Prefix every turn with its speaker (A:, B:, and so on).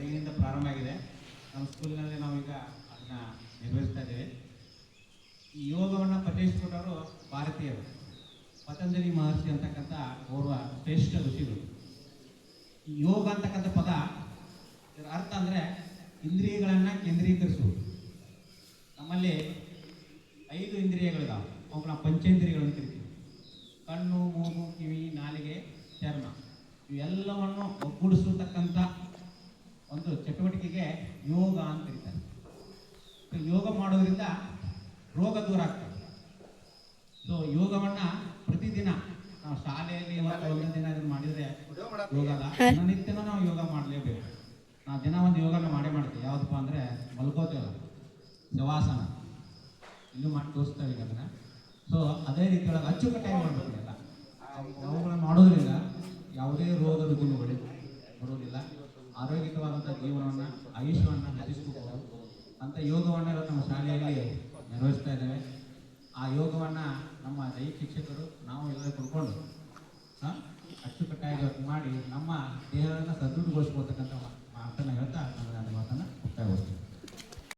A: ಬೆಳಗಿನಿಂದ ಪ್ರಾರಂಭ ಆಗಿದೆ. ನಮ್ಮ ಸ್ಕೂಲಿನಲ್ಲಿ ನಾವೀಗ ಅದನ್ನು ನಿರ್ವಹಿಸ್ತಾ ಇದ್ದೇವೆ. ಈ ಯೋಗವನ್ನು ಪರಿಚಯಿಸಿಕೊಟ್ಟವರು ಭಾರತೀಯರು, ಪತಂಜಲಿ ಮಹರ್ಷಿ ಅಂತಕ್ಕಂಥ ಓರ್ವ ಶ್ರೇಷ್ಠ ಋಷಿಗಳು. ಈ ಯೋಗ ಅಂತಕ್ಕಂಥ ಪದ ಇದರ ಅರ್ಥ ಅಂದರೆ ಇಂದ್ರಿಯಗಳನ್ನು ಕೇಂದ್ರೀಕರಿಸುವುದು. ನಮ್ಮಲ್ಲಿ 5 ಇಂದ್ರಿಯಗಳಿದಾವೆ, ಅವುಗಳ ಪಂಚೇಂದ್ರಿಯಗಳು ಅಂತ ಕರಿತೀವಿ. ಕಣ್ಣು, ಮೂಗು, ಕಿವಿ, ನಾಲಿಗೆ, ಚರ್ಮ, ಇವೆಲ್ಲವನ್ನು ಒಗ್ಗೂಡಿಸತಕ್ಕಂಥ ಒಂದು ಚಟುವಟಿಕೆಗೆ ಯೋಗ ಅಂತ ಕರೀತಾರೆ. ಯೋಗ ಮಾಡೋದ್ರಿಂದ ರೋಗ ದೂರ ಆಗ್ತದೆ. ಸೊ ಯೋಗವನ್ನು ಪ್ರತಿದಿನ ನಾವು ಶಾಲೆಯಲ್ಲಿ ಒಂದೊಂದು ದಿನ ಇದನ್ನು ಮಾಡಿದರೆ ಯೋಗ ಅಲ್ಲ, ದಿನನಿತ್ಯನೂ ನಾವು ಯೋಗ ಮಾಡಲೇಬೇಕು. ನಾವು ದಿನ ಒಂದು ಯೋಗನ ಮಾಡ್ತೀವಿ. ಯಾವುದಪ್ಪ ಅಂದರೆ ಮಲ್ಕೋತೇವಲ್ಲ, ಶವಾಸನ, ಇಲ್ಲೂ ಮಾಡಿ ತೋರಿಸ್ತೇವೆ ಈಗ ಅದನ್ನು. ಸೊ ಅದೇ ರೀತಿ ಒಳಗೆ ಅಚ್ಚುಕಟ್ಟಾಗಿ ಮಾಡಬೇಕು. ಎಲ್ಲ ಅವುಗಳನ್ನು ಮಾಡೋದ್ರಿಂದ ಯಾವುದೇ ರೋಗ ರುಜಿನಗಳು ಬರೋದಿಲ್ಲ. ಆರೋಗ್ಯಕವಾದಂಥ ಜೀವನವನ್ನು, ಆಯುಷ್ಯವನ್ನು ನಡೆಸಿಕೊಡ್ಬೋದು. ಅಂಥ ಯೋಗವನ್ನು ಇವತ್ತು ನಮ್ಮ ಶಾಲೆಯಲ್ಲಿ ನಿರ್ವಹಿಸ್ತಾ ಇದ್ದೇವೆ. ಆ ಯೋಗವನ್ನು ನಮ್ಮ ದೈಹಿಕ ಶಿಕ್ಷಕರು ನಾವು ಎಲ್ಲರೂ ಕೊಡ್ಕೊಂಡು ಅಚ್ಚುಕಟ್ಟಾಗಿ ಮಾಡಿ ನಮ್ಮ ದೇಹವನ್ನು ಸದೃಢಗೊಳಿಸ್ಕೊಳ್ತಕ್ಕಂಥ ಮಾತನ್ನು ಹೇಳ್ತಾ ನನ್ನ ಮಾತನ್ನು ಮುಕ್ತಾಯಗೊಳಿಸ್ತೀನಿ.